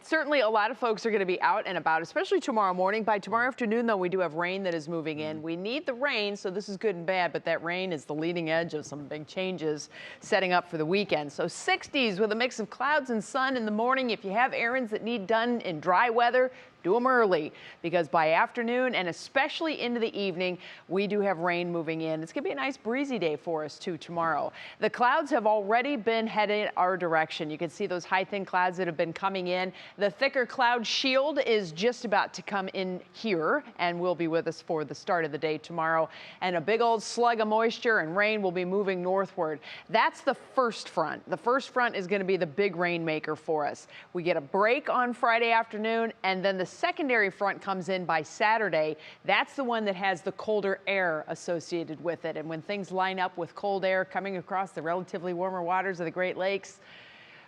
Certainly a lot of folks are going to be out and about, especially tomorrow morning. By tomorrow afternoon, though, we do have rain that is moving in. We need the rain, so this is good and bad, but that rain is the leading edge of some big changes setting up for the weekend. So 60s with a mix of clouds and sun in the morning. If you have errands that need done in dry weather, do them early, because by afternoon and especially into the evening, we do have rain moving in. It's going to be a nice breezy day for us too tomorrow. The clouds have already been headed our direction. You can see those high thin clouds that have been coming in. The thicker cloud shield is just about to come in here and will be with us for the start of the day tomorrow. And a big old slug of moisture and rain will be moving northward. That's the first front. The first front is going to be the big rainmaker for us. We get a break on Friday afternoon, and then the secondary front comes in by Saturday. That's the one that has the colder air associated with it. And when things line up with cold air coming across the relatively warmer waters of the Great Lakes,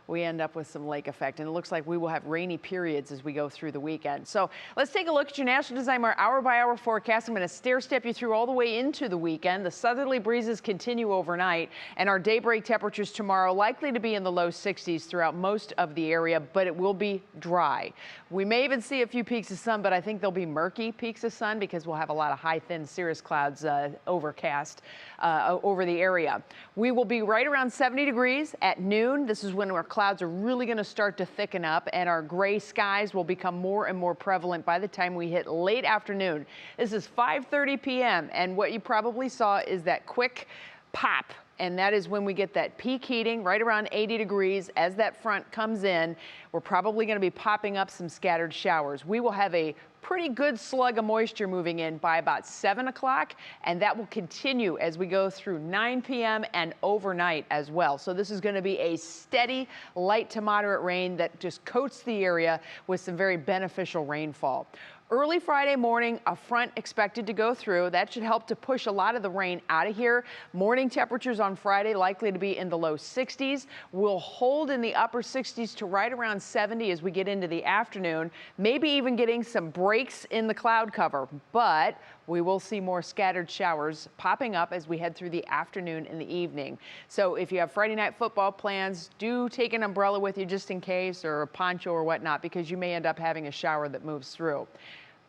we end up with some lake effect, and it looks like we will have rainy periods as we go through the weekend. So let's take a look at your National Designer hour-by-hour forecast. I'm going to stair-step you through all the way into the weekend. The southerly breezes continue overnight, and our daybreak temperatures tomorrow likely to be in the low 60s throughout most of the area, but it will be dry. We may even see a few peaks of sun, but I think they'll be murky peaks of sun because we'll have a lot of high, thin cirrus clouds overcast over the area. We will be right around 70 degrees at noon. This is when our clouds are really going to start to thicken up, and our gray skies will become more and more prevalent by the time we hit late afternoon. This is 5:30 p.m. and what you probably saw is that quick pop, and that is when we get that peak heating right around 80 degrees. As that front comes in, we're probably going to be popping up some scattered showers. We will have a pretty good slug of moisture moving in by about 7 o'clock, and that will continue as we go through 9 p.m. and overnight as well. So this is going to be a steady light to moderate rain that just coats the area with some very beneficial rainfall. Early Friday morning, a front expected to go through. That should help to push a lot of the rain out of here. Morning temperatures on Friday likely to be in the low 60s. We'll hold in the upper 60s to right around 70 as we get into the afternoon, maybe even getting some breaks in the cloud cover. But we will see more scattered showers popping up as we head through the afternoon and the evening. So if you have Friday night football plans, do take an umbrella with you just in case, or a poncho or whatnot, because you may end up having a shower that moves through.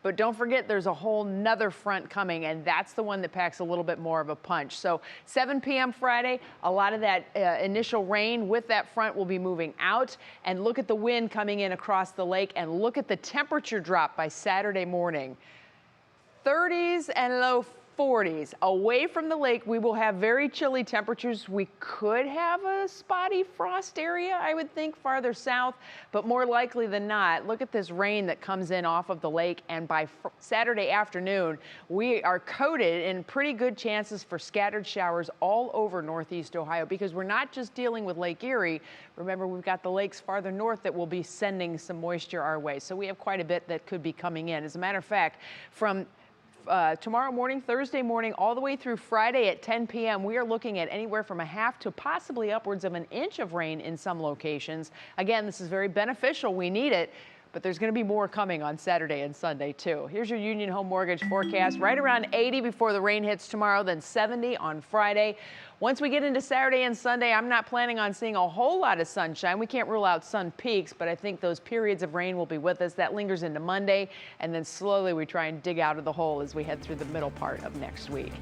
But don't forget, there's a whole nother front coming, and that's the one that packs a little bit more of a punch. So 7 p.m. Friday, a lot of that initial rain with that front will be moving out. And look at the wind coming in across the lake, and look at the temperature drop by Saturday morning. 30s and low 40s. Away from the lake, we will have very chilly temperatures. We could have a spotty frost area, I would think, farther south, but more likely than not, look at this rain that comes in off of the lake, and by Saturday afternoon, we are coated in pretty good chances for scattered showers all over northeast Ohio, because we're not just dealing with Lake Erie. Remember, we've got the lakes farther north that will be sending some moisture our way, so we have quite a bit that could be coming in. As a matter of fact, from tomorrow morning, Thursday morning, all the way through Friday at 10 p.m., we are looking at anywhere from a half to possibly upwards of an inch of rain in some locations. Again, this is very beneficial. We need it. But there's going to be more coming on Saturday and Sunday, too. Here's your Union Home Mortgage forecast. Right around 80 before the rain hits tomorrow, then 70 on Friday. Once we get into Saturday and Sunday, I'm not planning on seeing a whole lot of sunshine. We can't rule out sun peaks, but I think those periods of rain will be with us. That lingers into Monday, and then slowly we try and dig out of the hole as we head through the middle part of next week.